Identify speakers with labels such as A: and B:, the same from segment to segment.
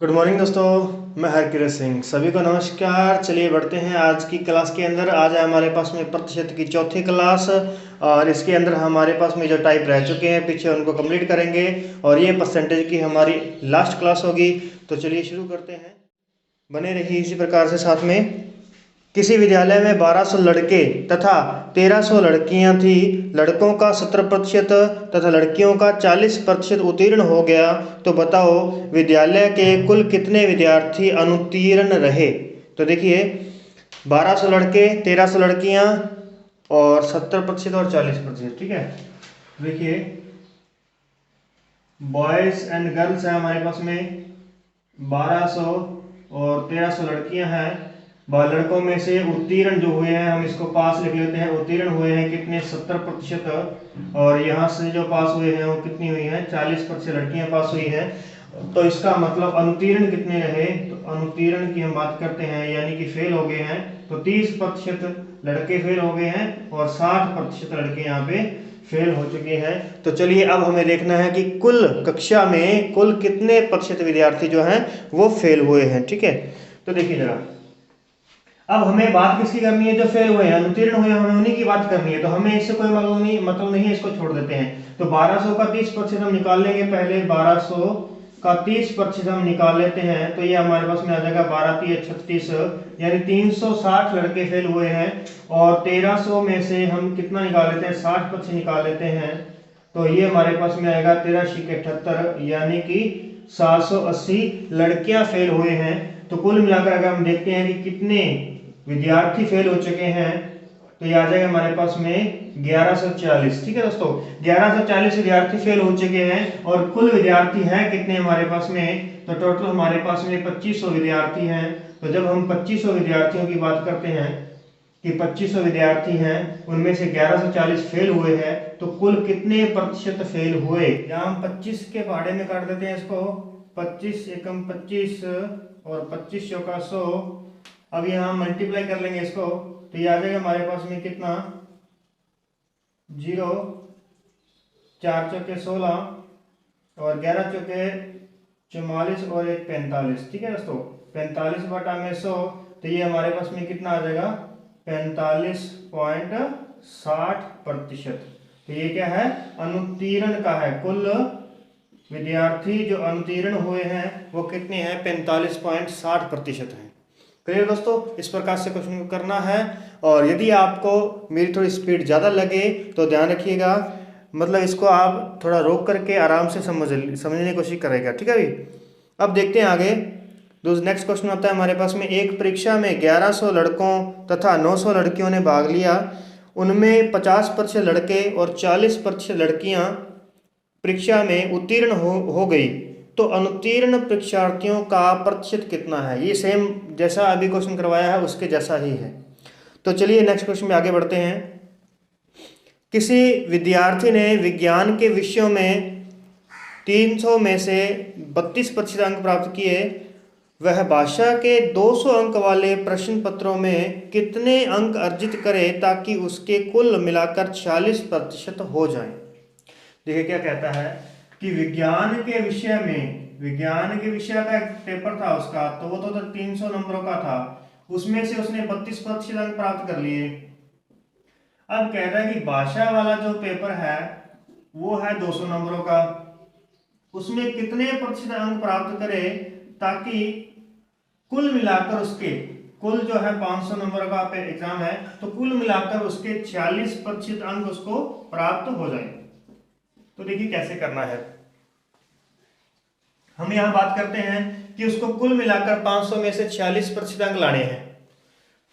A: Good morning दोस्तों। मैं हरकिरत सिंह, सभी को नमस्कार। चलिए बढ़ते हैं आज की क्लास के अंदर। आज है हमारे पास में प्रतिशत की चौथी क्लास और इसके अंदर हमारे पास में जो टाइप रह चुके हैं पीछे उनको कंप्लीट करेंगे और ये परसेंटेज की हमारी लास्ट क्लास होगी। तो चलिए शुरू करते हैं। बने रहिए इसी प्रकार से साथ में। किसी विद्यालय में 1200 लड़के तथा 1300 लड़कियां थी। लड़कों का 70% तथा लड़कियों का 40% उत्तीर्ण हो गया। तो बताओ विद्यालय के कुल कितने विद्यार्थी अनुत्तीर्ण रहे। तो देखिए 1200 लड़के, 1300 लड़कियां और 70% और 40%। ठीक है, देखिए बॉयज़ एंड गर्ल्स है हमारे पास में 1200 और 1300 लड़कियां हैं। लड़कों में से उत्तीर्ण जो हुए हैं, हम इसको पास लिख लेते हैं। उत्तीर्ण हुए हैं कितने, 70%। और यहाँ से जो पास हुए हैं वो कितनी हुई हैं, 40% लड़कियां पास हुई हैं। तो इसका मतलब अनुत्तीर्ण कितने रहे, तो अनुत्तीर्ण की हम बात करते हैं यानी कि फेल हो गए हैं, तो 30% लड़के फेल हो गए हैं और 60% लड़के यहाँ पे फेल हो चुके हैं। तो चलिए अब हमें देखना है कि कुल कक्षा में कुल कितने प्रतिशत विद्यार्थी जो हैं वो फेल हुए हैं। ठीक है, तो देखिए जरा, अब हमें बात किसकी करनी है, जो फेल हुए हैं, अनुत्तीर्ण हुए हैं, हमें उन्हीं की बात करनी है। तो हमें इससे कोई मतलब नहीं है, इसको छोड़ देते हैं। तो 1200 का 30% हम निकाल लेंगे। पहले 1200 का 30% हम निकाल लेते हैं तो ये हमारे पास में आ जाएगा 12 3 36, यानी 360 लड़के फेल हुए हैं। और 1300 में से हम कितना निकाल लेते हैं, 60% निकाल लेते हैं। तो ये हमारे पास में आएगा 13×78, यानी कि 780 लड़कियां फेल हुए हैं। तो कुल मिलाकर अगर हम देखते हैं कि कितने विद्यार्थी फेल हो चुके हैं, तो ये आ जाएगा हमारे पास में 1140। ठीक है दोस्तों, 1140 विद्यार्थी फेल हो चुके हैं। और कुल विद्यार्थी हैं कितने हमारे पास में, तो टोटल हमारे पास में 2500 विद्यार्थी हैं। तो जब हम 2500 विद्यार्थियों की बात करते हैं कि 2500 विद्यार्थी हैं, उनमें से 1140 फेल हुए हैं, तो कुल कितने प्रतिशत फेल हुए। यहाँ हम 25 के पहाड़े में काट देते हैं इसको, 25 एकम 25 और 25 चौका 100। अब यहाँ मल्टीप्लाई कर लेंगे इसको, तो ये आ जाएगा हमारे पास में कितना, 0, 4 चौके 16 और 11 चौके 44 और 1 45। ठीक है दोस्तों, 45 बटा में 100, तो ये हमारे पास में कितना आ जाएगा, 45.60%। तो ये क्या है, अनुत्तीर्ण का है। कुल विद्यार्थी जो अनुत्तीर्ण हुए हैं वो कितने हैं, 45.60% हैं। क्लियर दोस्तों, इस प्रकार से क्वेश्चन को करना है। और यदि आपको मेरी थोड़ी स्पीड ज़्यादा लगे तो ध्यान रखिएगा, मतलब इसको आप थोड़ा रोक करके आराम से समझने की कोशिश करेगा। ठीक है भाई, अब देखते हैं आगे। नेक्स्ट क्वेश्चन आता है हमारे पास में, एक परीक्षा में 1100 लड़कों तथा 900 लड़कियों ने भाग लिया। उनमें 50% लड़के और 40% लड़कियां परीक्षा में उत्तीर्ण हो गई। तो अनुत्तीर्ण परीक्षार्थियों का प्रतिशत कितना है। ये सेम जैसा अभी क्वेश्चन करवाया है उसके जैसा ही है। तो चलिए नेक्स्ट क्वेश्चन में आगे बढ़ते हैं। किसी विद्यार्थी ने विज्ञान के विषयों में 300 में से 32% अंक प्राप्त किए। वह भाषा के 200 अंक वाले प्रश्न पत्रों में कितने अंक अर्जित करे ताकि उसके कुल मिलाकर 40% हो जाए। देखिए क्या कहता है कि विज्ञान के विषय का एक पेपर था उसका, तो वो तो 300 नंबरों का था। उसमें से उसने 32% अंक प्राप्त कर लिए। अब कह रहा है कि भाषा वाला जो पेपर है वो है 200 नंबरों का, उसमें कितने प्रतिशत अंक प्राप्त करे ताकि कुल मिलाकर उसके, कुल जो है 500 नंबर का एग्जाम है, तो कुल मिलाकर उसके 40% अंक उसको प्राप्त हो जाए। तो देखिए कैसे करना है। हम यहां बात करते हैं कि उसको कुल मिलाकर 500 में से 40% अंक लाने हैं।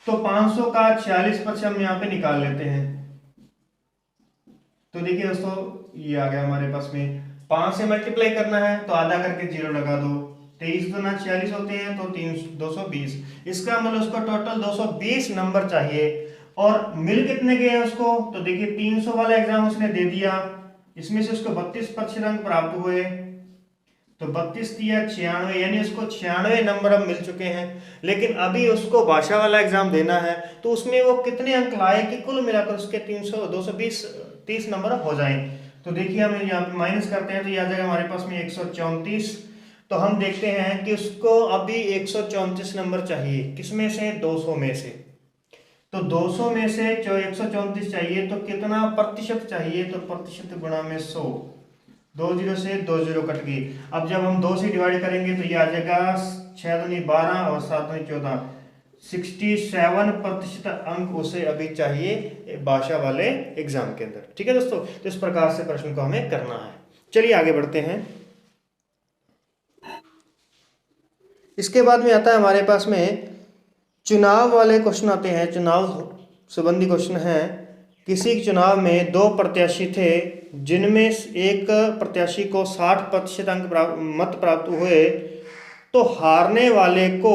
A: तो 500 का 40% हम यहां पे निकाल लेते हैं। तो देखिए दोस्तों, ये आ गया हमारे पास में, 5 से मल्टीप्लाई करना है तो आधा करके 0 लगा दो। 23 दूना 40 होते हैं तो 220। इसका मतलब उसको टोटल 220 नंबर चाहिए। और मिल कितने गए हैं उसको, तो देखिए 300 वाला एग्जाम उसने दे दिया, इसमें से उसको 32% अंक प्राप्त हुए। तो 32 दिया 96, यानी उसको 96 नंबर अब मिल चुके हैं। लेकिन अभी उसको भाषा वाला एग्जाम देना है, तो उसमें वो कितने अंक लाए कि कुल मिलाकर उसके 300 220 30 नंबर हो जाए। तो देखिए हम यहाँ पे माइनस करते हैं तो ये आ जाएगा हमारे पास में 134। तो हम देखते हैं कि उसको अभी 134 नंबर चाहिए, किसमें से, 200 में से। तो 200 में से जो 134 चाहिए तो कितना प्रतिशत चाहिए, तो प्रतिशत गुणा में 100, 2 जीरो से 2 जीरो कट गई। अब जब हम 2 से डिवाइड करेंगे तो ये आ जाएगा 6 दूनी 12 और 7 दूनी 14, 67% अंक उसे अभी चाहिए भाषा वाले एग्जाम के अंदर। ठीक है दोस्तों, तो इस प्रकार से प्रश्न को हमें करना है। चलिए आगे बढ़ते हैं। इसके बाद में आता है हमारे पास में चुनाव वाले क्वेश्चन आते हैं। चुनाव संबंधी क्वेश्चन है। किसी चुनाव में 2 प्रत्याशी थे, जिनमें एक प्रत्याशी को 60% अंक मत प्राप्त हुए, तो हारने वाले को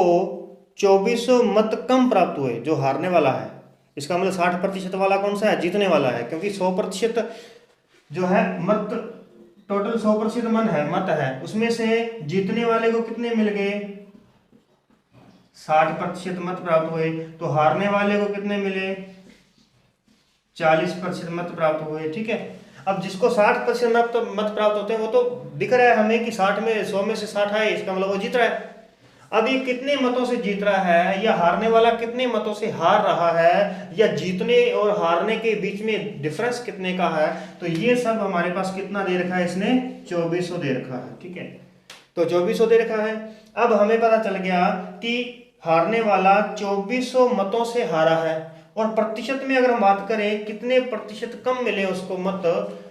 A: 2400 मत कम प्राप्त हुए। जो हारने वाला है, इसका मतलब 60% वाला कौन सा है, जीतने वाला है, क्योंकि 100% जो है मत, टोटल 100% मन है, मत है, उसमें से जीतने वाले को कितने मिल गए, 60% मत प्राप्त हुए। तो हारने वाले को कितने मिले, 40% मत प्राप्त हुए। ठीक है, अब जिसको 60% मत प्राप्त होते हैं वो तो दिख रहा है हमें कि 60 में 100 में से 60 है, इसका मतलब वो जीत रहा है। अब ये कितने मतों से जीत रहा है, या हारने वाला कितने मतों से हार रहा है, या जीतने और हारने के बीच में डिफरेंस कितने का है, तो ये सब हमारे पास कितना दे रखा है, इसने 2400 दे रखा है। ठीक है, तो 2400 दे रखा है। अब हमें पता चल गया कि हारने वाला 2400 मतों से हारा है, और प्रतिशत में अगर हम बात करें कितने प्रतिशत कम मिले उसको मत,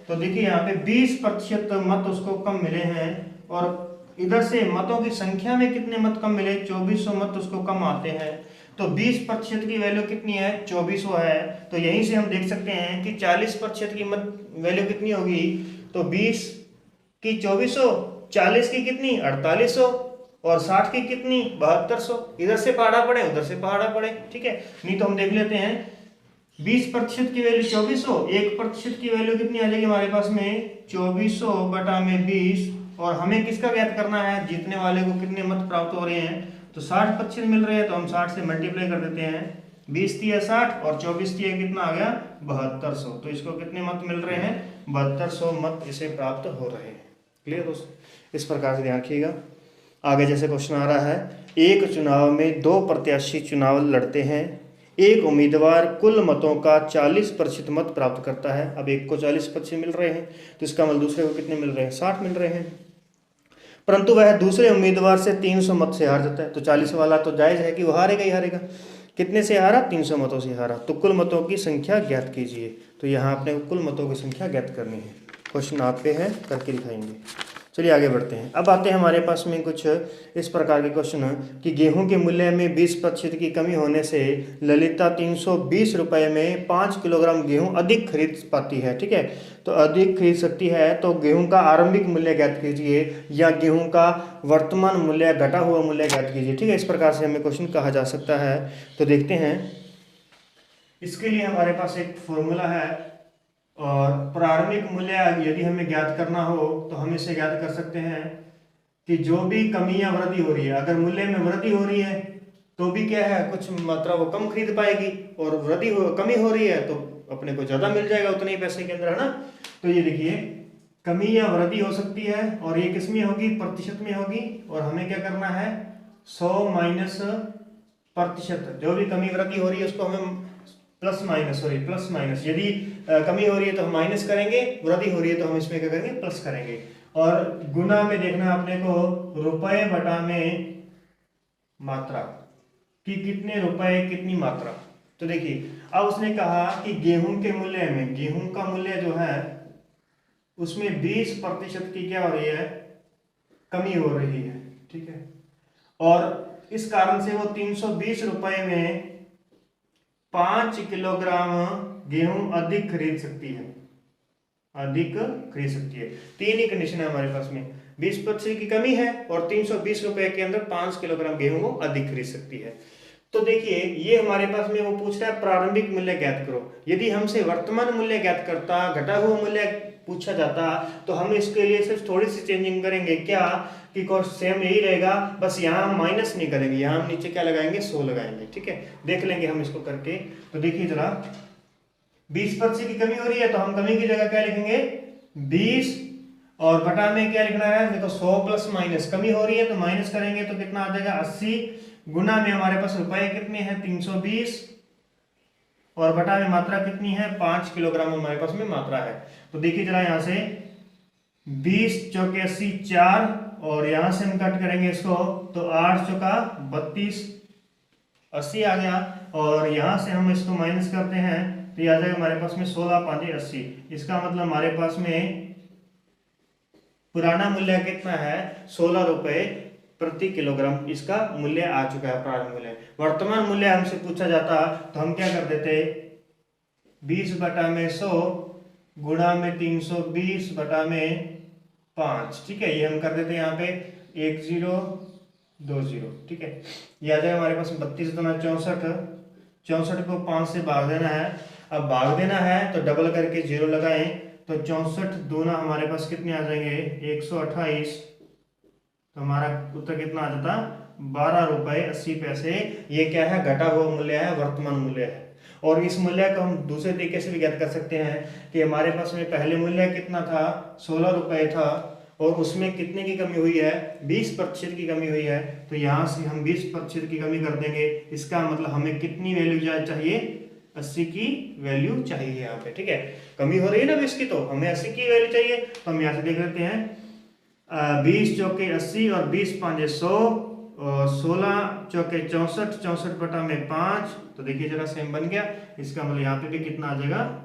A: तो देखिए यहाँ पे 20% मत उसको कम मिले हैं, और इधर से मतों की संख्या में कितने मत कम मिले, 2400 मत उसको कम आते हैं। तो 20% की वैल्यू कितनी है, 2400 है। तो यहीं से हम देख सकते हैं कि 40% की मत वैल्यू कितनी होगी, तो 20 की 2400, 40 की कितनी 4800, और 60 की कितनी 7200। इधर से पहाड़ा पड़े, उधर से पहाड़ा पड़े। ठीक है, नहीं तो हम देख लेते हैं 20% की वैल्यू 2400, 1% की वैल्यू कितनी आ जाएगी हमारे पास में 2400 बटा में 20, और हमें किसका ज्ञात करना है, जीतने वाले को कितने मत प्राप्त हो रहे हैं, तो 60% मिल रहे हैं, तो हम 60 से मल्टीप्लाई कर देते हैं। 20 तिया 60 और 24 तिया कितना आ गया 7200, तो इसको कितने मत मिल रहे हैं, 7200 मत इसे प्राप्त हो रहे हैं। क्लियर दोस्तों, इस प्रकार से ध्यान रखिएगा। आगे जैसे क्वेश्चन आ रहा है, एक चुनाव में 2 प्रत्याशी चुनाव लड़ते हैं, एक उम्मीदवार कुल मतों का 40% मत प्राप्त करता है। अब एक को 40% मिल रहे हैं, तो इसका मतलब दूसरे को कितने मिल रहे हैं, 60 मिल रहे हैं, परंतु वह दूसरे उम्मीदवार से 300 मत से हार जाता है। तो 40 वाला तो जायज है कि वो हारेगा ही हारेगा। कितने से हारा, 300 मतों से हारा, तो कुल मतों की संख्या ज्ञात कीजिए। तो यहाँ आपने कुल मतों की संख्या ज्ञात करनी है। क्वेश्चन आप पे है, करके दिखाएंगे। चलिए आगे बढ़ते हैं। अब आते हैं हमारे पास में कुछ इस प्रकार के क्वेश्चन कि गेहूं के मूल्य में 20% की कमी होने से ललिता 320 रुपये में 5 किलोग्राम गेहूं अधिक खरीद पाती है। ठीक है, तो अधिक खरीद सकती है, तो गेहूं का आरंभिक मूल्य ज्ञात कीजिए, या गेहूं का वर्तमान मूल्य घटा हुआ मूल्य ज्ञात कीजिए। ठीक है, इस प्रकार से हमें क्वेश्चन कहा जा सकता है। तो देखते हैं, इसके लिए हमारे पास एक फॉर्मूला है, और प्रारंभिक मूल्य यदि हमें ज्ञात करना हो तो हम इसे ज्ञात कर सकते हैं कि जो भी कमी या वृद्धि हो रही है, अगर मूल्य में वृद्धि हो रही है तो भी क्या है, कुछ मात्रा वो कम खरीद पाएगी, और कमी हो रही है तो अपने को ज्यादा मिल जाएगा उतने ही पैसे के अंदर, है ना। तो ये देखिए, कमी या वृद्धि हो सकती है, और ये किस में होगी, प्रतिशत में होगी, और हमें क्या करना है, 100 माइनस प्रतिशत, जो भी कमी वृद्धि हो रही है उसको हमें प्लस माइनस, यदि कमी हो रही है तो हम माइनस करेंगे, वृद्धि हो रही है तो हम इसमें क्या करेंगे, प्लस करेंगे। और गुना में देखना अपने को रुपए बटा में मात्रा, कि कितने रुपए कितनी मात्रा। तो देखिए, अब उसने कहा कि गेहूं के मूल्य में, गेहूं का मूल्य जो है उसमें 20% की क्या हो रही है, कमी हो रही है। ठीक है, और इस कारण से वो 320 रुपए में 5 किलोग्राम गेहूं अधिक खरीद सकती है, अधिक खरीद सकती है। तीन ही कंडीशन है हमारे पास में, 20% की कमी है, और 320 रुपए के अंदर 5 किलोग्राम गेहूं वो अधिक खरीद सकती है। तो देखिए, ये हमारे पास में वो पूछ रहा है प्रारंभिक मूल्य ज्ञात करो। यदि हमसे वर्तमान मूल्य ज्ञात करता, घटा हुआ मूल्य पूछा जाता, तो हम इसके लिए सिर्फ थोड़ी सी चेंजिंग करेंगे, क्या कि कोर्स सेम यही रहेगा, बस यहाँ हम माइनस नहीं करेंगे, यहाँ हम नीचे क्या लगाएंगे, 100 लगाएंगे। ठीक है, देख लेंगे हम इसको करके। तो देखिए जरा, 20% की कमी हो रही है तो हम कमी की जगह क्या लिखेंगे, 20 और बटा में क्या लिखना है, देखो 100 प्लस माइनस, कमी हो रही है तो माइनस करेंगे तो कितना आ जाएगा 80, गुना में हमारे पास रुपए कितने हैं 320, और बटा में मात्रा कितनी है 5 किलोग्राम हमारे पास में मात्रा है। तो देखिए जरा यहाँ से 20 चौके 80 4, और यहां से हम कट करेंगे इसको तो 8 चौका 32, 80 आ गया, और यहां से हम इसको माइनस करते हैं तो ये आ जाएगा हमारे पास में 16 5 80। इसका मतलब हमारे पास में पुराना मूल्य कितना है 16 रुपए प्रति किलोग्राम, इसका मूल्य आ चुका है प्रारंभिक मूल्य। वर्तमान मूल्य हमसे पूछा जाता तो हम क्या कर देते 20 बटा में 100 गुणा में 320 बटा में 5, ठीक है, ये हम कर देते हैं यहाँ पे 1020, ठीक है, ये आ जाएगा हमारे पास 32 दूना 64, 64 को 5 से भाग देना है। अब भाग देना है तो डबल करके 0 लगाएं तो 64 दूना हमारे पास कितने आ जाएंगे 128, तो हमारा उत्तर कितना आ जाता 12 रुपए 80 पैसे। ये क्या है घटा हुआ मूल्य है, वर्तमान मूल्य है। और इस मूल्य को हम दूसरे तरीके से भी ज्ञात कर सकते हैं कि हमारे पास में पहले मूल्य कितना था 16 रुपए था, और उसमें कितने की कमी हुई है 20% की कमी हुई है, तो यहाँ से हम 20% की कमी कर देंगे। इसका मतलब हमें कितनी वैल्यू चाहिए 80 की वैल्यू चाहिए यहाँ पे, ठीक है, कमी हो रही है ना 20 की, तो हमें 80 की वैल्यू चाहिए। तो हम यहाँ से देख लेते हैं 20 चौके 80 और 20 5 100 और 16 चौके 64, 64 बटा में 5, तो देखिए जरा सेम बन गया। इसका मतलब यहाँ पे भी कितना आ जाएगा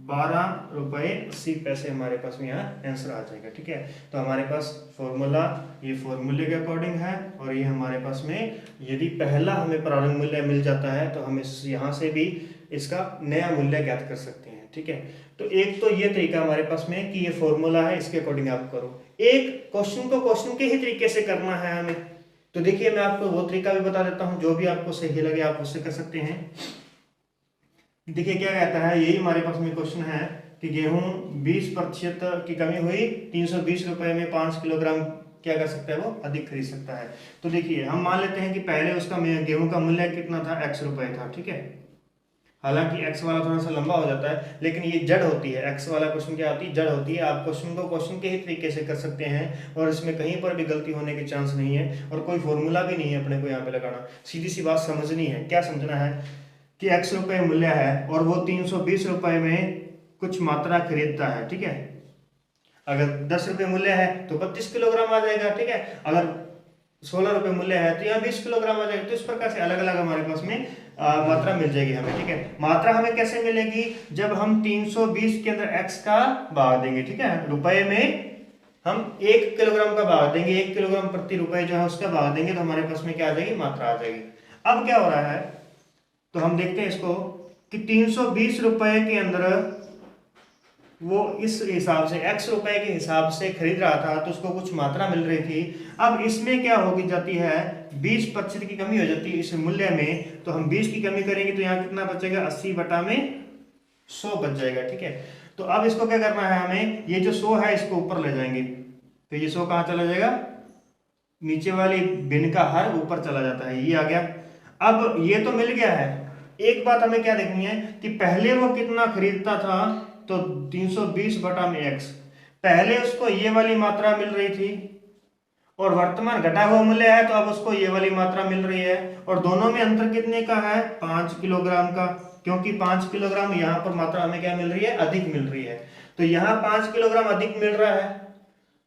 A: 12 रुपए 80 पैसे हमारे पास में यहाँ आंसर आ जाएगा, ठीक है। तो हमारे पास फॉर्मूला ये फॉर्मूले के अकॉर्डिंग है, और ये हमारे पास में यदि पहला हमें प्रारंभिक मूल्य मिल जाता है तो हम यहाँ से भी इसका नया मूल्य ज्ञात कर सकते हैं, ठीक है। तो एक तो ये तरीका हमारे पास में कि ये फॉर्मूला है, इसके अकॉर्डिंग आप करो। एक क्वेश्चन को क्वेश्चन के ही तरीके से करना है हमें, तो देखिए मैं आपको वो तरीका भी बता देता हूँ, जो भी आपको सही लगे आप उससे कर सकते हैं। देखिए क्या कहता है, यही हमारे पास में क्वेश्चन है कि गेहूं 20% की कमी हुई, 320 रुपए में 5 किलोग्राम क्या कर सकता है वो अधिक खरीद सकता है। तो देखिए हम मान लेते हैं कि पहले उसका गेहूं का मूल्य कितना था x रुपए था, ठीक है। हालांकि x वाला थोड़ा सा लंबा हो जाता है, लेकिन ये जड़ होती है, x वाला क्वेश्चन क्या होती है जड़ होती है। आप क्वेश्चन को क्वेश्चन के ही तरीके से कर सकते हैं, और इसमें कहीं पर भी गलती होने के चांस नहीं है, और कोई फॉर्मूला भी नहीं है अपने को यहाँ पे लगाना। सीधी सी बात समझनी है, क्या समझना है कि x रुपए मूल्य है और वो 320 रुपए में कुछ मात्रा खरीदता है, ठीक है। अगर 10 रुपए मूल्य है तो 32 किलोग्राम आ जाएगा, ठीक है। अगर 16 रुपए मूल्य है तो यहाँ 20 किलोग्राम आ जाएगा। तो इस प्रकार से अलग अलग हमारे पास में मात्रा मिल जाएगी हमें, ठीक है। मात्रा हमें कैसे मिलेगी, जब हम 320 के अंदर x का भाग देंगे, ठीक है। रुपए में हम 1 किलोग्राम का भाग देंगे, 1 किलोग्राम प्रति रुपए जो है उसका भाग देंगे, तो हमारे पास में क्या आ जाएगी मात्रा आ जाएगी। अब क्या हो रहा है, तो हम देखते हैं इसको कि 320 रुपए के अंदर वो इस हिसाब से x रुपए के हिसाब से खरीद रहा था, तो उसको कुछ मात्रा मिल रही थी। अब इसमें क्या होगी जाती है 20% की कमी हो जाती है इस मूल्य में, तो हम 20 की कमी करेंगे तो यहाँ कितना बचेगा 80 बटा में 100 बच जाएगा, ठीक है। तो अब इसको क्या करना है हमें, ये जो 100 है इसको ऊपर ले जाएंगे, तो ये 100 कहाँ चला जाएगा, नीचे वाली भिन्न का हर ऊपर चला जाता है, ये आ गया। अब ये तो मिल गया है, एक बात हमें क्या देखनी है कि पहले वो कितना खरीदता था, तो 320 बटा में x, पहले उसको ये वाली मात्रा मिल रही थी, और वर्तमान घटा हुआ मूल्य है तो अब उसको ये वाली मात्रा मिल रही है, और दोनों में अंतर कितने का है 5 किलोग्राम का, क्योंकि 5 किलोग्राम यहाँ पर मात्रा हमें क्या मिल रही है अधिक मिल रही है। तो यहाँ 5 किलोग्राम अधिक मिल रहा है,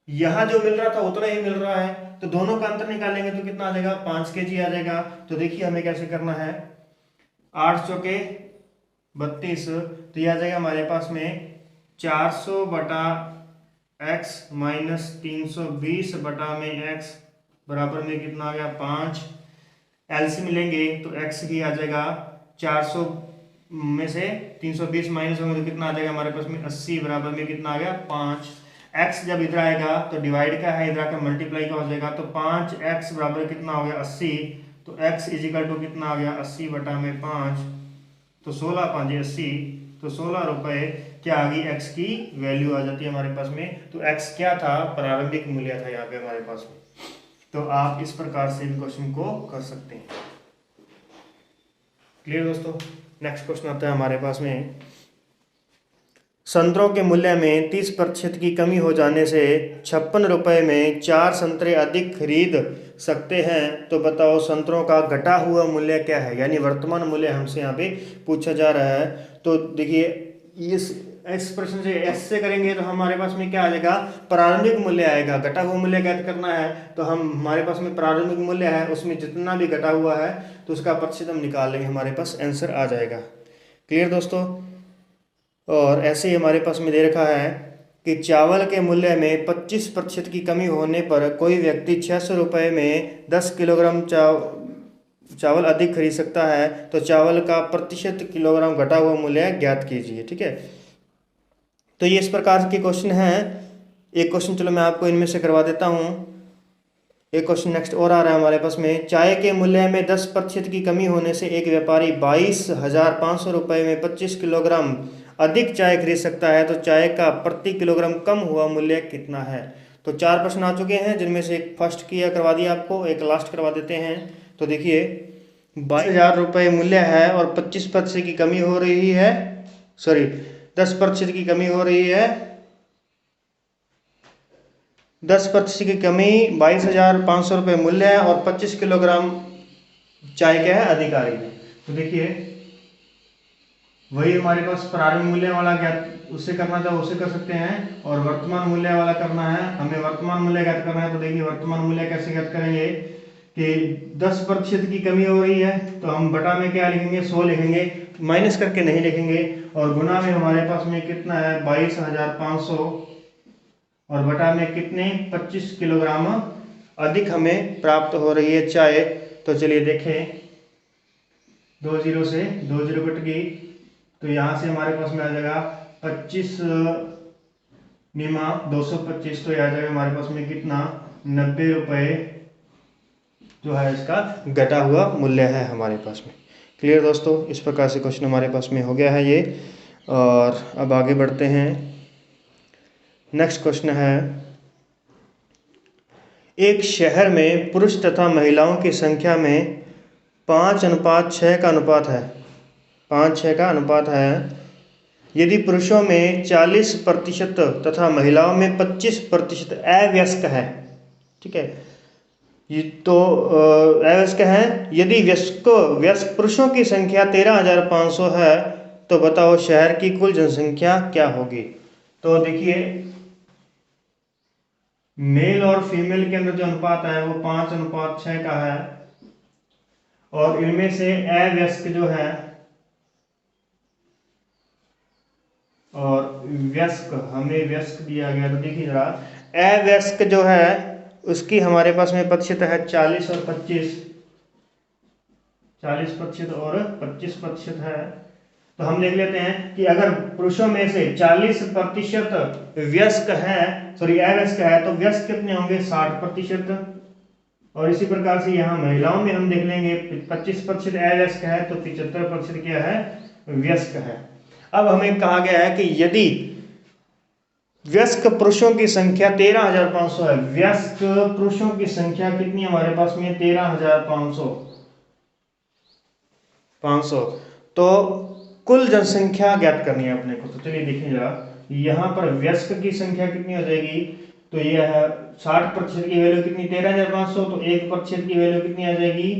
A: यहाँ जो मिल रहा था उतना ही मिल रहा है, तो दोनों का अंतर निकालेंगे तो कितना आ जाएगा 5 kg आ जाएगा। तो देखिए हमें कैसे करना है, 8 चौके 32, तो यह आ जाएगा हमारे पास में 400 बटा x माइनस 320 बटा में x बराबर में कितना आ गया 5। एलसीएम लेंगे तो x ही आ जाएगा, 400 में से 320 माइनस होंगे तो कितना आ जाएगा हमारे पास में 80 बराबर में कितना आ गया 5। x जब इधर आएगा तो डिवाइड का है, इधर आकर मल्टीप्लाई का हो जाएगा, तो 5x बराबर कितना हो गया 80, तो x इजिकल टू कितना आ गया 80 बटा में 5, तो 16 5 80, तो 16 रुपए क्या आ गई x की वैल्यू आ जाती है हमारे पास में। तो x क्या था प्रारंभिक मूल्य था यहाँ पे हमारे पास में। तो आप इस प्रकार से क्वेश्चन को कर सकते हैं। क्लियर दोस्तों। नेक्स्ट क्वेश्चन आता है हमारे पास में संतरों के मूल्य में 30% की कमी हो जाने से 56 रुपये में 4 संतरे अधिक खरीद सकते हैं, तो बताओ संतरों का घटा हुआ मूल्य क्या है। यानी वर्तमान मूल्य हमसे यहाँ पे पूछा जा रहा है। तो देखिए इस प्रश्न से ऐसे करेंगे तो हमारे पास में क्या आ जाएगा, प्रारंभिक मूल्य आएगा। घटा हुआ मूल्य ज्ञात करना है तो हम हमारे पास में प्रारंभिक मूल्य है, उसमें जितना भी घटा हुआ है तो उसका प्रतिशत हम निकाल लेंगे, हमारे पास आंसर आ जाएगा। क्लियर दोस्तों। और ऐसे ही हमारे पास में दे रखा है कि चावल के मूल्य में 25% की कमी होने पर कोई व्यक्ति 600 रुपये में 10 किलोग्राम चावल अधिक खरीद सकता है, तो चावल का प्रतिशत किलोग्राम घटा हुआ मूल्य ज्ञात कीजिए। ठीक है, तो ये इस प्रकार के क्वेश्चन हैं। एक क्वेश्चन चलो मैं आपको इनमें से करवा देता हूँ। एक क्वेश्चन नेक्स्ट और आ रहा है हमारे पास में, चाय के मूल्य में 10% की कमी होने से एक व्यापारी 22,500 रुपये में 25 किलोग्राम अधिक चाय खरीद सकता है, तो चाय का प्रति किलोग्राम कम हुआ मूल्य कितना है। तो 4 प्रश्न आ चुके हैं, जिनमें से एक फर्स्ट किया करवा दिया आपको, एक लास्ट करवा देते हैं। तो देखिए 22,000 रुपये मूल्य है और 25% की कमी हो रही है, सॉरी 10% की कमी हो रही है, 10% की कमी 22,500 रुपये मूल्य है और 25 किलोग्राम चाय क्या है, अधिक आ रही है। तो देखिए वही हमारे पास प्रारंभिक मूल्य वाला ज्ञात उससे करना था उसे कर सकते हैं, और वर्तमान मूल्य वाला करना है, हमें वर्तमान मूल्य ज्ञात करना है। तो देखिए वर्तमान मूल्य कैसे ज्ञात करेंगे कि 10% की कमी हो रही है तो हम बटा में क्या लिखेंगे, 100 लिखेंगे, माइनस करके नहीं लिखेंगे, और गुना में हमारे पास में कितना है 22,500 और बटा में कितने 25 किलोग्राम अधिक हमें प्राप्त हो रही है चाय। तो चलिए देखें, 2 जीरो से 2 जीरो कट गई, तो यहाँ से हमारे पास में आ जाएगा 25 निमा 225, तो आ जाएगा हमारे पास में कितना 90 रुपये जो है इसका घटा हुआ मूल्य है हमारे पास में। क्लियर दोस्तों, इस प्रकार से क्वेश्चन हमारे पास में हो गया है ये। और अब आगे बढ़ते हैं। नेक्स्ट क्वेश्चन है, एक शहर में पुरुष तथा महिलाओं की संख्या में 5:6 का अनुपात है, 5:6 का अनुपात है। यदि पुरुषों में 40% तथा महिलाओं में 25% अवयस्क है, ठीक है, ये तो अवयस्क है। यदि व्यस्क पुरुषों की संख्या 13,500 है, तो बताओ शहर की कुल जनसंख्या क्या होगी। तो देखिए मेल और फीमेल के अंदर जो अनुपात है वो 5:6 का है, और इनमें से अवयस्क जो है और व्यस्क, हमें व्यस्क दिया गया, तो देखिए जरा अवयस्क जो है उसकी हमारे पास में प्रतिशत है 40 और 25, 40% और 25% है। तो हम देख लेते हैं कि अगर पुरुषों में से 40% व्यस्क है, सॉरी अवयस्क है, तो व्यस्क कितने होंगे 60%। और इसी प्रकार से यहाँ महिलाओं में हम देख लेंगे 25% अवयस्क है तो 75% क्या है, व्यस्क है। अब हमें कहा गया है कि यदि व्यस्क पुरुषों की संख्या 13,500 है, व्यस्क पुरुषों की संख्या कितनी हमारे पास में 13,500, तो कुल जनसंख्या ज्ञात करनी है अपने को। तो चलिए देखिए जरा, यहाँ पर व्यस्क की संख्या कितनी हो जाएगी, तो यह है 60% की वैल्यू कितनी 13,500, तो 1% की वैल्यू कितनी आ जाएगी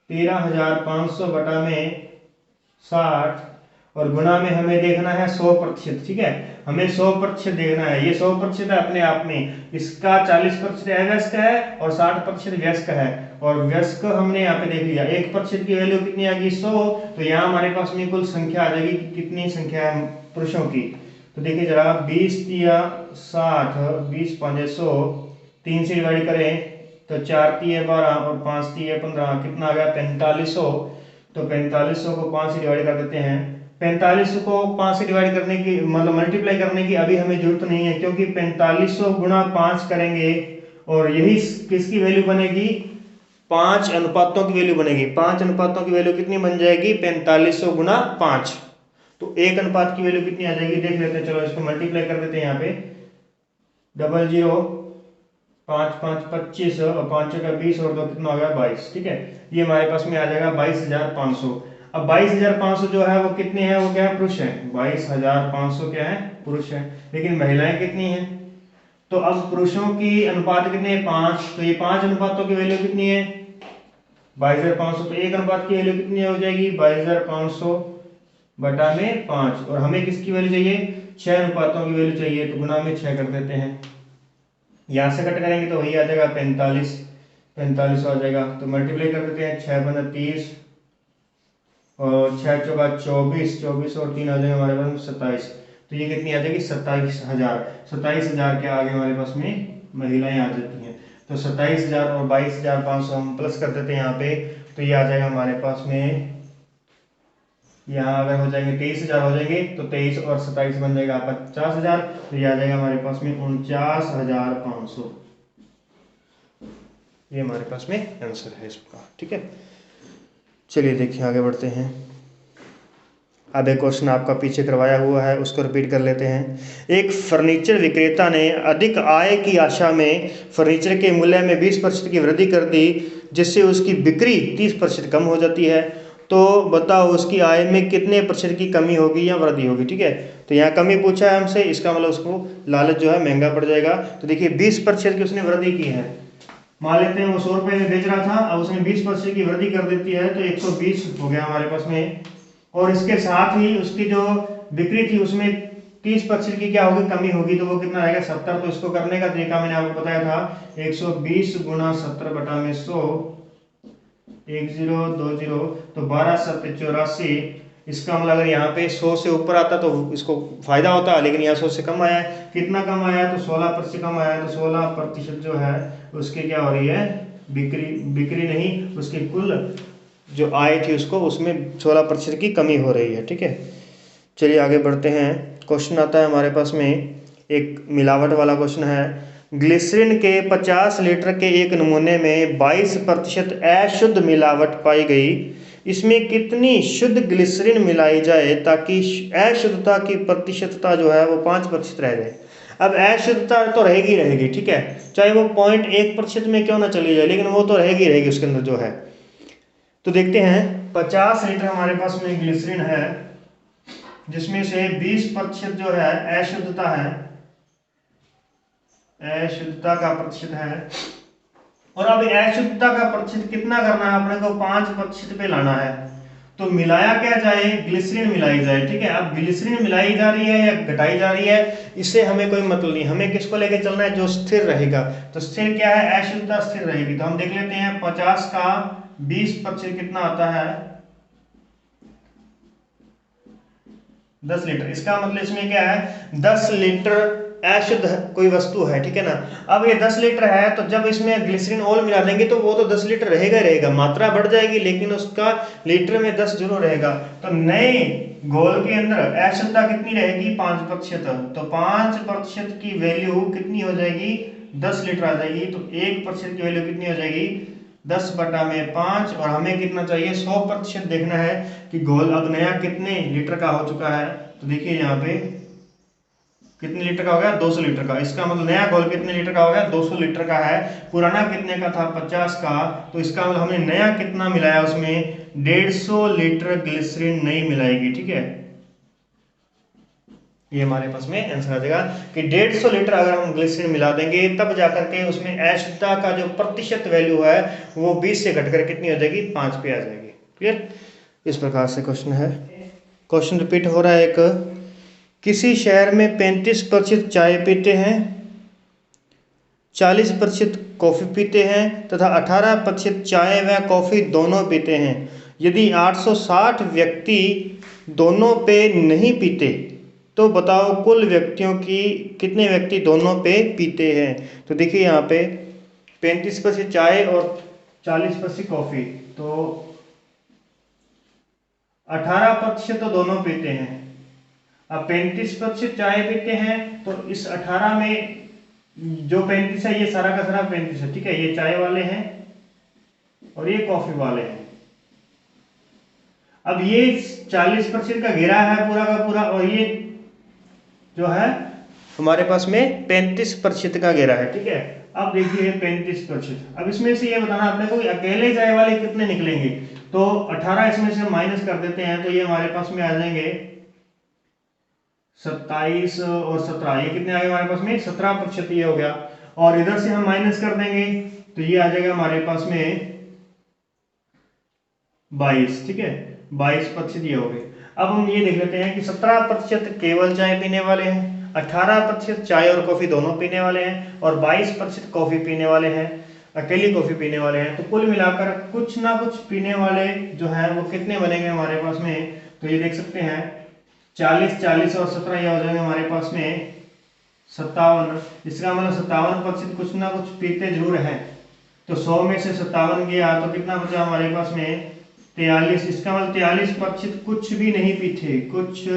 A: 13,500 बटा में 60, और गुना में हमें देखना है 100%। ठीक है, हमें 100% देखना है, ये 100% है अपने आप में, इसका 40% अव्यस्क है और 60% व्यस्क है। और व्यस्क हमने यहाँ पे देख लिया, 1% की वैल्यू कितनी आ गई 100, तो यहाँ हमारे पास में कुल संख्या आ जाएगी कितनी संख्या है पुरुषों की। तो देखिए जरा 20 या 60, 20 5 100, 3 से डिवाइड करें तो 4 3 12 और 5 3 15, कितना आ गया 4500। तो 4500 को 5 से डिवाइड कर देते हैं, 4500 को 5 से डिवाइड करने की मतलब मल्टीप्लाई करने की अभी हमें जरूरत नहीं है, क्योंकि 4500 गुणा 5 करेंगे और यही किसकी वैल्यू बनेगी 5 अनुपातों की वैल्यू बनेगी। 5 अनुपातों की वैल्यू कितनी बन जाएगी 4500 गुणा 5, तो 1 अनुपात की वैल्यू कितनी आ जाएगी देख लेते हैं। चलो इसको मल्टीप्लाई कर देते हैं, यहाँ पे 00 5 5 25 और 5 का 20 और 2 कितना हो गया 22। ठीक है, ये हमारे पास में आ जाएगा 22,500। अब 22,500 जो है वो कितने हैं, वो क्या है, पुरुष है। 22,500 क्या है, पुरुष है। लेकिन महिलाएं कितनी हैं, तो अब पुरुषों की अनुपात कितने हैं, 5। तो ये 5 अनुपातों की वैल्यू कितनी है, 22,500। तो एक अनुपात की वैल्यू कितनी हो जाएगी, 22,500 बटा में 5। और हमें किसकी वैल्यू चाहिए, 6 अनुपातों की वैल्यू चाहिए, तो गुना में 6 कर देते हैं। यहाँ से कट करेंगे तो वही आ जाएगा 45 आ जाएगा। तो मल्टीप्लाई कर देते हैं, 6 पंजा 30 और 6 चौका 24 और 3 आ जाएगा हमारे पास 27। तो ये कितनी आ जाएगी, 27,000 के आगे हमारे पास में महिलाएं आ जाती हैं। तो 27,000 और 22,500 हम प्लस कर देते हैं यहाँ पे, तो ये आ जाएगा हमारे पास में, यहाँ अगर हो जाएंगे 23,000 हो जाएंगे, तो 23 और 27 बन जाएगा 50,000। तो ये आ जाएगा हमारे पास में 49,500। ये हमारे पास में आंसर है इसका, ठीक है। चलिए देखिए आगे बढ़ते हैं। अब एक क्वेश्चन आपका पीछे करवाया हुआ है, उसको रिपीट कर लेते हैं। एक फर्नीचर विक्रेता ने अधिक आय की आशा में फर्नीचर के मूल्य में 20% की वृद्धि कर दी, जिससे उसकी बिक्री 30% कम हो जाती है। तो बताओ उसकी आय में कितने % की कमी होगी या वृद्धि होगी, ठीक है। तो यहाँ कमी पूछा है हमसे, इसका मतलब उसको लालच जो है महंगा पड़ जाएगा। तो देखिए 20% की उसने वृद्धि की है। मान लेते हैं वो 100 रुपये में बेच रहा था, अब उसने 20% की वृद्धि कर देती है, तो 120 हो गया हमारे पास में। और इसके साथ ही उसकी जो बिक्री थी उसमें 30% की क्या होगी, कमी होगी। तो वो कितना आएगा, 70। तो इसको करने का तरीका मैंने आपको बताया था, 120 गुना 70 बटा में 100, 1020, तो 12 7 84। इसका मतलब अगर यहाँ पे 100 से ऊपर आता तो इसको फायदा होता, लेकिन यहाँ 100 से कम आया है। कितना कम आया है, तो 16% कम आया है। तो 16% जो है उसकी क्या हो रही है, बिक्री नहीं, उसकी कुल जो आय थी उसको, उसमें 16% की कमी हो रही है, ठीक है। चलिए आगे बढ़ते हैं। क्वेश्चन आता है हमारे पास में, एक मिलावट वाला क्वेश्चन है। ग्लिसरीन के 50 लीटर के एक नमूने में 22% अशुद्ध मिलावट पाई गई। इसमें कितनी शुद्ध ग्लिसरीन मिलाई जाए ताकि अशुद्धता की प्रतिशतता जो है वो 5% रह जाए। अब अशुद्धता तो रहेगी, ठीक है, चाहे वो 0.1% में क्यों ना चली जाए, लेकिन वो तो रहेगी उसके अंदर जो है। तो देखते हैं, 50 लीटर हमारे पास में ग्लिसरीन है, जिसमें से 20% जो है अशुद्धता है, अशुद्धता का प्रतिशत है। और अब अशुद्धता का प्रतिशत कितना करना है, अपने को 5% पे लाना है। तो मिलाया क्या जाए, ग्लिसरीन मिलाई जाए, ठीक है। अब ग्लिसरीन मिलाई जा रही है या घटाई जा रही है, इससे हमें कोई मतलब नहीं, हमें किसको लेके चलना है, जो स्थिर रहेगा। तो स्थिर क्या है, अशुद्धता स्थिर रहेगी। तो हम देख लेते हैं 50 का 20% कितना आता है, 10 लीटर। इसका मतलब इसमें क्या है, 10 लीटर अशुद्ध कोई वस्तु है, ठीक है ना। अब ये 10 लीटर है, तो जब इसमें ग्लिसरीन ऑयल मिला देंगे तो वो तो 10 लीटर रहेगा, मात्रा बढ़ जाएगी, लेकिन उसका लीटर में 10 जरूर रहेगा। तो नए घोल के अंदर अशुद्धता कितनी रहेगी, 5%। तो 5% की वैल्यू कितनी हो जाएगी, 10 लीटर आ जाएगी। तो 1% की वैल्यू कितनी हो जाएगी, 10 बटा में 5। और हमें कितना चाहिए, 100% देखना है कि घोल अब नया कितने लीटर का हो चुका है। तो देखिए यहाँ पे कितने लीटर का हो गया, 200 लीटर का। इसका मतलब नया घोल कितने लीटर का हो गया, 200 लीटर का है। पुराना कितने का था, 50 का। तो इसका मतलब हमने नया कितना मिलाया, उसमें 150 लीटर ग्लिसरीन नई मिलाएगी, ठीक है। ये हमारे पास में आंसर आ जाएगा कि 150 लीटर अगर हम ग्लिसरीन मिला देंगे, तब जाकर के उसमें अशुद्धता का जो प्रतिशत वैल्यू है वो 20 से घटकर कितनी हो जाएगी, 5 पे आ जाएगी। क्लियर। इस प्रकार से क्वेश्चन है। क्वेश्चन रिपीट हो रहा है। एक किसी शहर में 35% चाय पीते हैं, 40% कॉफ़ी पीते हैं तथा 18% चाय व कॉफ़ी दोनों पीते हैं। यदि 860 व्यक्ति दोनों पे नहीं पीते, तो बताओ कुल व्यक्तियों की कितने व्यक्ति दोनों पे पीते हैं। तो देखिए यहाँ पे 35% चाय और 40% कॉफ़ी, तो 18% तो दोनों पीते हैं। अब 35% चाय पीते हैं, तो इस 18 में जो 35 है, ये सारा का सारा 35 है, ठीक है। ये चाय वाले हैं और ये कॉफी वाले हैं। अब ये 40% का घेरा है पूरा का पूरा, और ये जो है हमारे पास में 35% का घेरा है, ठीक है। अब देखिए 35%। अब इसमें से ये बताना आपने को अकेले चाय वाले कितने निकलेंगे। तो 18 इसमें से माइनस कर देते हैं तो ये हमारे पास में आ जाएंगे 27 और 17, ये कितने आ गए हमारे पास में 17% ये हो गया। और इधर से हम माइनस कर देंगे तो ये आ जाएगा हमारे पास में 22, ठीक है 22% ये हो गए। अब हम ये देख लेते हैं कि 17% केवल चाय पीने वाले हैं, 18% चाय और कॉफी दोनों पीने वाले हैं और 22% कॉफी पीने वाले हैं, अकेली कॉफी पीने वाले हैं। तो कुल मिलाकर कुछ ना कुछ पीने वाले जो हैं वो कितने बनेंगे हमारे पास में, तो ये देख सकते हैं 40, 40 और 17 ये हो जाएंगे हमारे पास में 57। इसका मतलब 57% कुछ ना कुछ पीते जरूर हैं। तो 100 में से 57 गया तो कितना बचा हमारे पास में 43। इसका मतलब 43% कुछ भी नहीं पीते, कुछ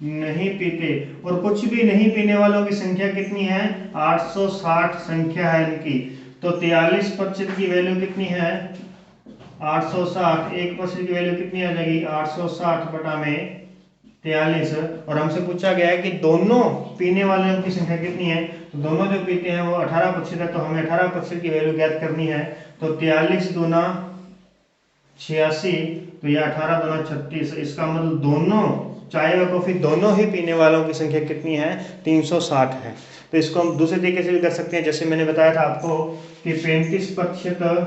A: नहीं पीते। और कुछ भी नहीं पीने वालों की संख्या कितनी है 860 संख्या है इनकी। तो 43% की वैल्यू कितनी है 860, 1% की वैल्यू कितनी आ जाएगी 860 बटा में 43। और हमसे पूछा गया है कि दोनों पीने वालों की संख्या कितनी है, तो दोनों जो पीते हैं वो 18% है, तो हमें 18% की वैल्यू ज्ञात करनी है। तो 43 दूना 86, तो यह 18 दूना 36। इसका मतलब दोनों चाय और कॉफी दोनों ही पीने वालों की संख्या कितनी है 360 है। तो इसको हम दूसरे तरीके से भी कर सकते हैं, जैसे मैंने बताया था आपको कि 35%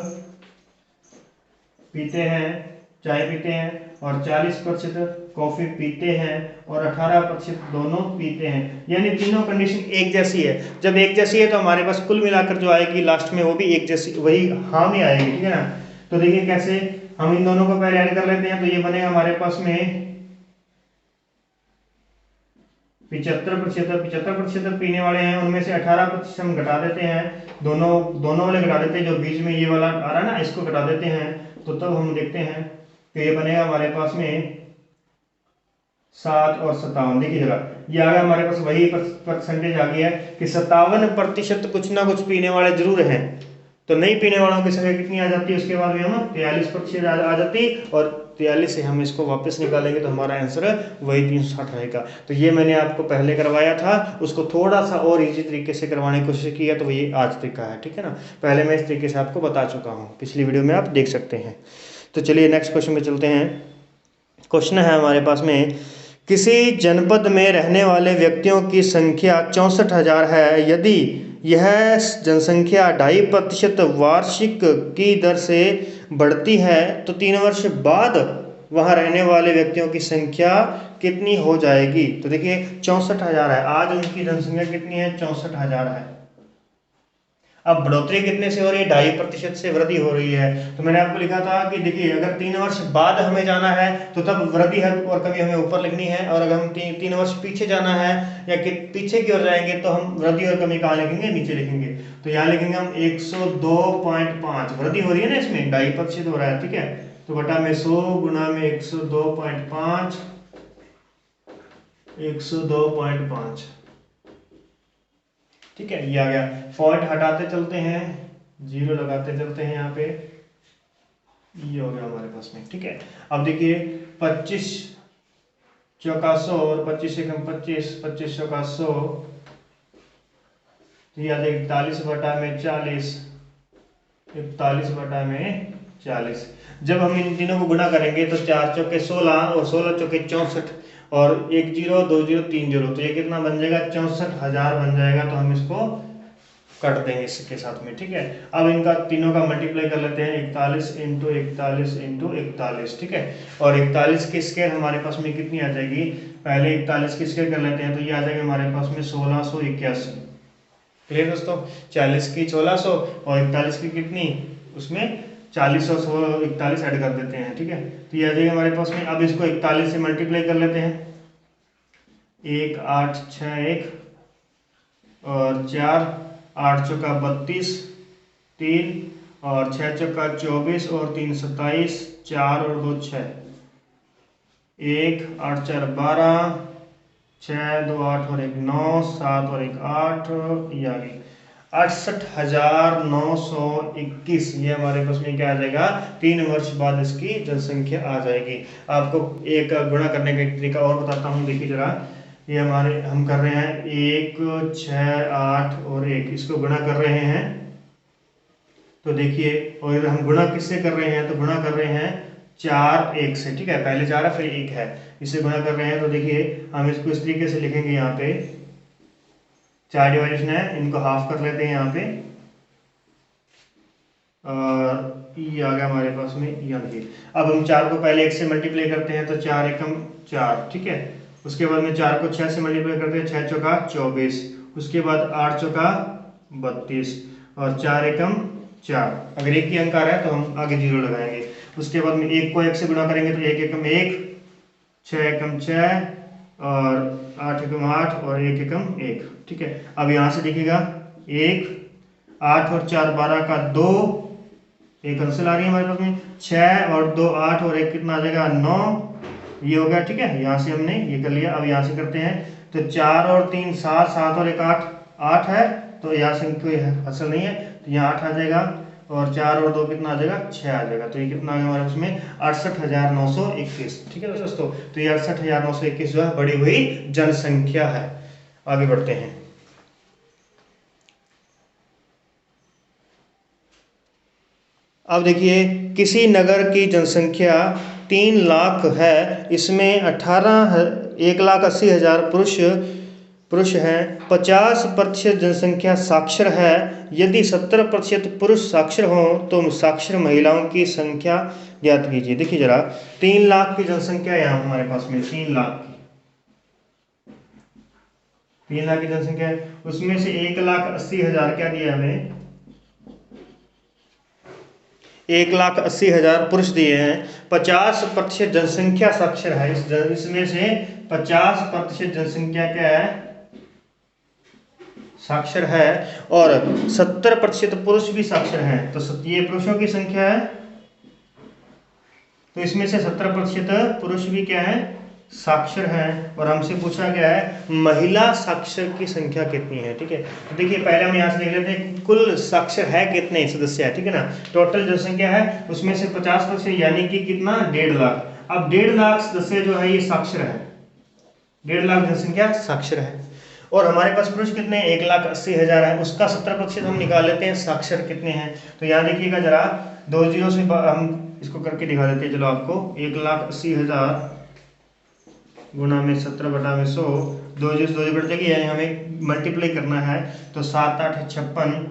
A: पीते हैं, चाय पीते हैं और 40% कॉफी पीते हैं और 18% दोनों पीते हैं। यानी तीनों कंडीशन एक जैसी है। जब एक जैसी है तो हमारे पास कुल मिलाकर जो आएगी लास्ट में वो भी एक जैसी, वही हाँ में आएगी, ठीक है ना। तो देखिए कैसे, हम इन दोनों को पहले ऐड कर लेते हैं तो ये बनेगा हमारे पास में 75% पीने वाले हैं, उनमें से 18% हम घटा देते हैं, दोनों वाले घटा देते हैं, जो बीच में ये वाला आ रहा है ना इसको घटा देते हैं। तो तब हम देखते हैं कि ये बनेगा हमारे पास में 7 और 57। देखिए जरा ये आ गया हमारे पास, वही परसेंटेज आ गया है कि 57% कुछ ना कुछ पीने वाले जरूर हैं। तो नहीं पीने वालों की संख्या कितनी आ जाती है, उसके बाद में हम 43% आ जाती, और 43 से हम इसको वापस निकालेंगे तो हमारा आंसर वही 360 रहेगा। तो ये मैंने आपको पहले करवाया था, उसको थोड़ा सा और इजी तरीके से करवाने की कोशिश की है, तो ये आज तरीका है, ठीक है ना। पहले मैं इस तरीके से आपको बता चुका हूँ, पिछली वीडियो में आप देख सकते हैं। तो चलिए नेक्स्ट क्वेश्चन में चलते हैं। क्वेश्चन है हमारे पास में, किसी जनपद में रहने वाले व्यक्तियों की संख्या 64,000 है। यदि यह जनसंख्या 2.5% वार्षिक की दर से बढ़ती है तो 3 वर्ष बाद वहां रहने वाले व्यक्तियों की संख्या कितनी हो जाएगी। तो देखिए 64,000 है, आज उनकी जनसंख्या कितनी है 64,000 है। अब बढ़ोतरी कितने से हो रही है 2.5% से वृद्धि हो रही है। तो मैंने आपको लिखा था कि देखिए अगर 3 वर्ष बाद हमें जाना है तो तब वृद्धि है और कमी हमें ऊपर लिखनी है, और अगर हम 3 वर्ष पीछे जाना है या कि पीछे की ओर जाएंगे तो हम वृद्धि और कमी कहाँ लिखेंगे, नीचे लिखेंगे। तो यहाँ लिखेंगे हम 102.5, वृद्धि हो रही है ना इसमें 2.5% हो रहा है, ठीक है। तो बटा में 100 गुना में 102.5, 102.5, ठीक है। ये आ गया, पॉइंट हटाते चलते हैं, जीरो लगाते चलते हैं यहाँ पे, ये हो गया हमारे पास में, ठीक है। अब देखिए 25 चौका 100 और 25 से कम 25, 25 चौका 100, तो ये आ जाएगा 41 बटा में 40, 41 बटा में 40। जब हम इन तीनों को गुणा करेंगे तो 4 चौके 16 और 16 चौके 64 और 1 0 2 0 3 0, तो ये कितना बन जाएगा 64,000 बन जाएगा। तो हम इसको कट देंगे इसके साथ में, ठीक है। अब इनका तीनों का मल्टीप्लाई कर लेते हैं, 41 इंटू 41 इंटू 41, ठीक है। और 41 की स्केयर हमारे पास में कितनी आ जाएगी, पहले 41 की स्केयर कर लेते हैं तो ये आ जाएगा हमारे पास में 1681। क्लियर दोस्तों, 40 की 1600 और 41 की कितनी, उसमें 40 और 41 ऐड कर देते हैं, ठीक है। तो ये आ जाएगा हमारे पास में। अब इसको 41 से मल्टीप्लाई कर लेते हैं, 1 8 6 1 और 4, 8 चौका 32, 3 और 6 चौका 24 और 3 27, 4 और 2 6, 1 8 4 12, 6 2 8 और 1 9, 7 और 1 8, ये आ गई 68,921। ये हमारे पास में क्या आ जाएगा, 3 वर्ष बाद इसकी जनसंख्या आ जाएगी। आपको एक गुणा करने का एक तरीका और बताता हूँ, देखिए जरा। ये हमारे हम कर रहे हैं 1 6 8 और 1, इसको गुणा कर रहे हैं तो देखिए, और इधर हम गुणा किससे कर रहे हैं, तो गुणा कर रहे हैं 4 1 से, ठीक है, पहले 4 है फिर 1 है, इसे गुणा कर रहे हैं। तो देखिए हम इसको इस तरीके से लिखेंगे, यहाँ पे 4 डिवाइडेशन है, इनको हाफ कर लेते हैं यहाँ पे, और ये आ गया हमारे पास में, ये देखिए। अब हम 4 को पहले 1 से मल्टीप्लाई करते हैं, तो 4 एकम 4, ठीक है। उसके बाद में 4 को 6 से मल्टीप्लाई करते हैं, 6 चौका 24, उसके बाद 8 चौका 32, और 4 एकम 4। अगर एक ही अंक आ रहा है तो हम आगे 0 लगाएंगे। उसके बाद में 1 को 1 से गुणा करेंगे, तो 1 एकम 1, 6 एकम 6, और 8 एकम 8, और 1 एकम 1, ठीक है। अब यहाँ से देखिएगा 1, 8 और 4 12 का 2, एक आंसर आ रही है हमारे पास में, 6 और 2 8, और 1 कितना आ जाएगा 9, ये हो गया, ठीक है। यहाँ से हमने ये कर लिया। अब यहाँ से करते हैं, तो 4 और 3 7, 7 और 1 8, 8 है, तो यहाँ से कोई असल नहीं है, तो यहाँ 8 आ जाएगा, और 4 और 2 कितना आ जाएगा 6 आ जाएगा। तो ये कितना आ गया हमारे पास में 68,921, ठीक है दोस्तों। तो ये 68,921 जो है बढ़ी हुई जनसंख्या है। आगे बढ़ते हैं। अब देखिए, किसी नगर की जनसंख्या 3 लाख है, इसमें 1,80,000 पुरुष हैं, 50% जनसंख्या साक्षर है। यदि 70% पुरुष साक्षर हों तो साक्षर महिलाओं की संख्या ज्ञात कीजिए। देखिए जरा, 3 लाख की जनसंख्या यहाँ हमारे पास में, 3 लाख की जनसंख्या है, उसमें से 1,80,000 क्या दिया हमें, 1,80,000 पुरुष दिए हैं, 50% जनसंख्या साक्षर है। इसमें से 50% जनसंख्या क्या है, साक्षर है, और 70% पुरुष भी साक्षर हैं। तो ये पुरुषों की संख्या है, तो इसमें से 70% पुरुष भी क्या है, साक्षर हैं। और हमसे पूछा गया है महिला साक्षर की संख्या कितनी है, ठीक है। तो देखिए, पहले हम यहाँ से देख लेते हैं कुल साक्षर है कितने सदस्य है, ठीक है ना। टोटल जनसंख्या है, उसमें से 50% यानी कि कितना, 1.5 लाख। अब 1.5 लाख सदस्य जो है ये साक्षर है, 1.5 लाख जनसंख्या साक्षर है। और हमारे पास पुरुष कितने, 1,80,000 है, उसका 70% हम निकाल लेते हैं साक्षर कितने हैं। तो यहाँ देखिएगा जरा, 2 जीरो से हम इसको करके दिखा देते हैं, चलो आपको। 1,80,000 गुणा में 70/100, 2 जीरो 2 बढ़ जाएगी, यानी हमें मल्टीप्लाई करना है। तो 7 8 56,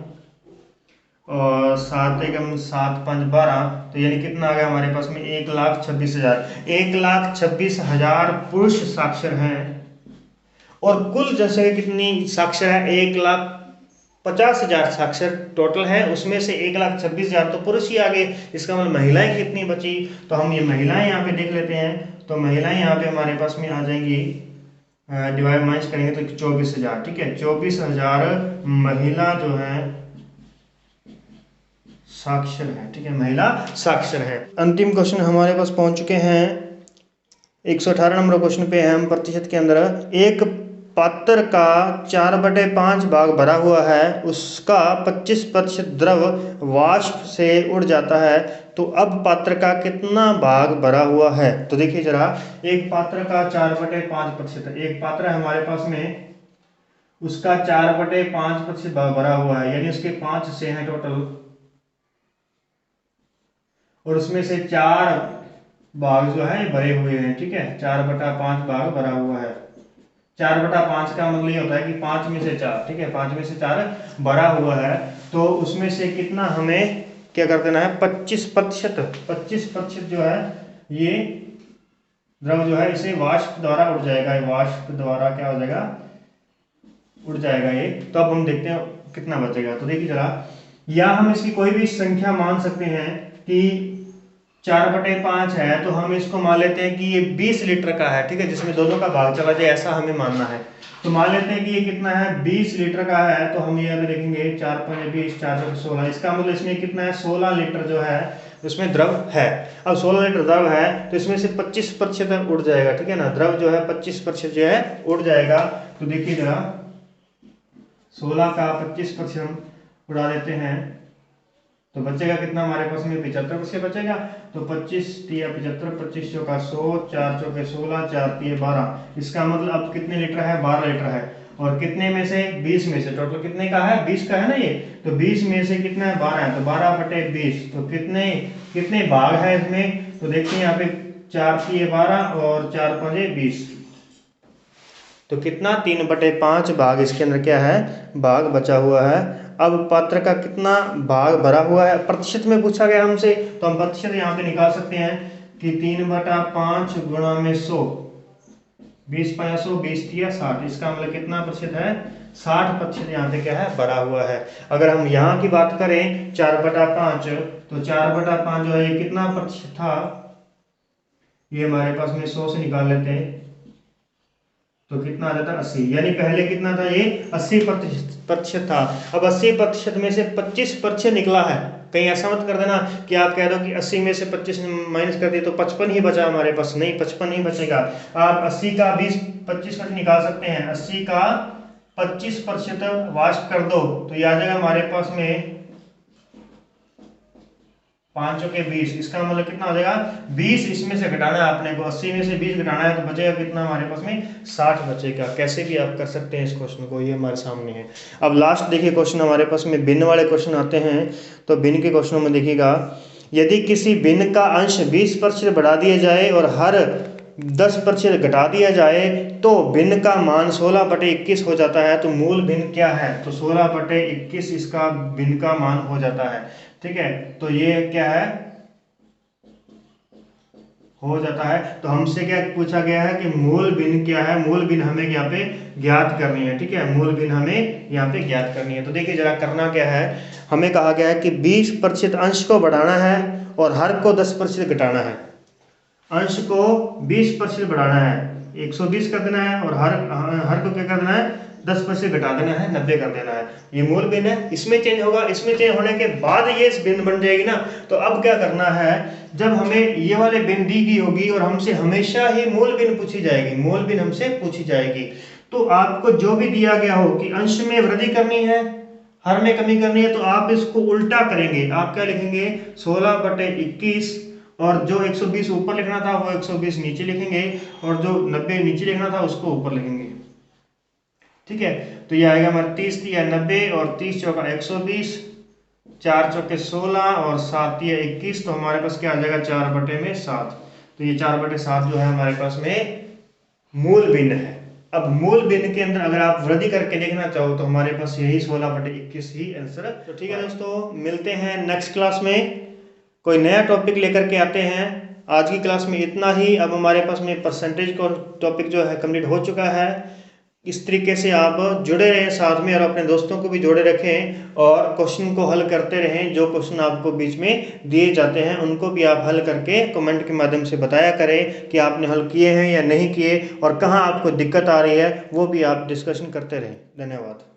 A: और 7 एकम 7 5 12, तो यानी कितना आ गया हमारे पास में 1,26,000। 1,26,000 पुरुष साक्षर हैं, और कुल जनसंख्या कितनी साक्षर है, 1,50,000 साक्षर टोटल है। उसमें से 1,26,000 तो पुरुष ही आ गए, इसका मतलब महिलाएं कितनी बची। तो हम ये महिलाएं यहाँ पे देख लेते हैं। तो महिलाएं यहाँ पे हमारे पास में आ जाएंगी, डिवाइड माइनस करेंगे तो 24,000, ठीक है। 24,000 महिला जो है साक्षर है, ठीक है, महिला साक्षर है। अंतिम क्वेश्चन हमारे पास पहुंच चुके हैं, 118 नंबर क्वेश्चन पे है हम। प्रतिशत के अंदर एक पात्र का 4/5 भाग भरा हुआ है, उसका 25% द्रव वाष्प से उड़ जाता है, तो अब पात्र का कितना भाग भरा हुआ है। तो देखिए जरा, एक पात्र का 4/5%, एक पात्र है हमारे पास में, उसका 4/5% भाग भरा हुआ है, यानी उसके 5 से हैं टोटल, और उसमें से 4 भाग जो है भरे हुए हैं, ठीक है। 4/5 भाग भरा हुआ है। 4/5 का मतलब ये होता है कि 5 में से 4, ठीक है, 5 में से 4 भरा हुआ है। तो उसमें से कितना हमें क्या कर देना है, 25% जो है ये द्रव जो है इसे वाष्प द्वारा उड़ जाएगा, वाष्प द्वारा क्या हो जाएगा, उड़ जाएगा ये। तो अब हम देखते हैं कितना बचेगा। तो देखिए जरा, या हम इसकी कोई भी संख्या मान सकते हैं कि 4/5 है, तो हम इसको मान लेते हैं कि ये 20 लीटर का है, ठीक है, जिसमें दोनों का भाग चला जाए, ऐसा हमें मानना है। तो मान लेते हैं कि ये कितना है, 20 लीटर का है। तो हम ये अगर देखेंगे 4 5 20, 4 4 16, इसका मतलब इसमें कितना है, 16 लीटर जो है उसमें द्रव है। अब 16 लीटर द्रव है, तो इसमें से 25% उड़ जाएगा, ठीक है ना, द्रव जो है 25% जो है उड़ जाएगा। तो देखिए जरा, 16 का 25% उड़ा देते हैं, तो बचेगा कितना हमारे पास में, 75% बचेगा। तो 25 तिया 75, 25 चौका 100, 4 चौके 16, 4 तिया 12, इसका मतलब अब कितने लीटर है, 12 लीटर है। और कितने में से 20 में से, टोटल कितने का है 20 का है ना ये, तो 20 में से कितना है 12 है, तो 12/20, तो कितने कितने भाग है इसमें, तो देखिए यहाँ पे 4 3 12 और 4 5 20, तो कितना 3/5 भाग इसके अंदर क्या है भाग बचा हुआ है। अब पात्र का कितना भाग भरा हुआ है प्रतिशत में पूछा गया हमसे, तो हम प्रतिशत यहाँ पे निकाल सकते हैं कि 3/5 गुणा में 100, 20 5 100, 20 3 60, इसका मतलब कितना प्रतिशत है 60% यहाँ पे क्या है भरा हुआ है। अगर हम यहाँ की बात करें 4/5, तो 4/5 जो है ये कितना प्रतिशत था, ये हमारे पास में 100 से निकाल लेते हैं, तो कितना आ जाता है 80, यानी पहले कितना था ये 80% था। अब 80% में से 25% निकला है, कहीं ऐसा मत कर देना कि आप कह दो कि 80 में से 25 माइनस कर दिए तो 55 ही बचा हमारे पास, नहीं 55 नहीं बचेगा। आप 80 का 25% निकाल सकते हैं, 80 का 25% वाश कर दो तो ये आ जाएगा हमारे पास में 5 चौके 20, इसका मतलब कितना हो जाएगा 20 इसमें से घटाना है आपने को, 80 में से 20 घटाना है तो बचेगा कितना हमारे पास में 60 बचेगा। कैसे भी आप कर सकते हैं इस क्वेश्चन को, ये हमारे सामने है। अब लास्ट देखिए क्वेश्चन हमारे पास में भिन्न वाले क्वेश्चन आते हैं, तो भिन्न के क्वेश्चनों में देखिएगा यदि किसी भिन्न का अंश 20% बढ़ा दिया जाए और हर 10% घटा दिया जाए तो भिन्न का मान 16/21 हो जाता है, तो मूल भिन्न क्या है, तो 16/21 इसका भिन्न का मान हो जाता है। ठीक है, तो ये क्या है हो जाता है। तो हमसे क्या पूछा गया है कि मूल भिन्न क्या है, मूल भिन्न हमें यहाँ पे ज्ञात करनी है। ठीक है, मूल भिन्न हमें यहाँ पे ज्ञात करनी है। तो देखिए जरा करना क्या है, हमें कहा गया है कि 20% अंश को बढ़ाना है और हर को 10% घटाना है। अंश को 20% बढ़ाना है, 120 कर देना है, और हर को क्या कर देना है 10% घटा देना है, 90 कर देना है। ये मूल भिन्न है, इसमें चेंज होगा, इसमें चेंज होने के बाद ये इस भिन्न बन जाएगी ना। तो अब क्या करना है, जब हमें ये वाले भिन्न दी गई होगी और हमसे हमेशा ही मूल भिन्न पूछी जाएगी, मूल भिन्न हमसे पूछी जाएगी, तो आपको जो भी दिया गया हो कि अंश में वृद्धि करनी है, हर में कमी करनी है, तो आप इसको उल्टा करेंगे। आप क्या लिखेंगे 16/21, और जो 120 ऊपर लिखना था वो 120 नीचे लिखेंगे, और जो 90 नीचे लिखना था उसको ऊपर लिखेंगे। ठीक है, तो ये आएगा हमारे 30 या 90 और 30 चौका 120, 4 चौके 16 और 7 या 21, तो हमारे पास क्या आ जाएगा 4/7। तो ये 4/7 जो है हमारे पास में मूल भिन्न है। अब मूल भिन्न के अंदर अगर आप वृद्धि करके देखना चाहो तो हमारे पास यही 16/21 ही आंसर है। तो ठीक है दोस्तों, मिलते हैं नेक्स्ट क्लास में, कोई नया टॉपिक लेकर के आते हैं। आज की क्लास में इतना ही। अब हमारे पास में परसेंटेज का टॉपिक जो है कंप्लीट हो चुका है। इस तरीके से आप जुड़े रहें साथ में, और अपने दोस्तों को भी जोड़े रखें और क्वेश्चन को हल करते रहें। जो क्वेश्चन आपको बीच में दिए जाते हैं उनको भी आप हल करके कमेंट के माध्यम से बताया करें कि आपने हल किए हैं या नहीं किए, और कहाँ आपको दिक्कत आ रही है वो भी आप डिस्कशन करते रहें। धन्यवाद।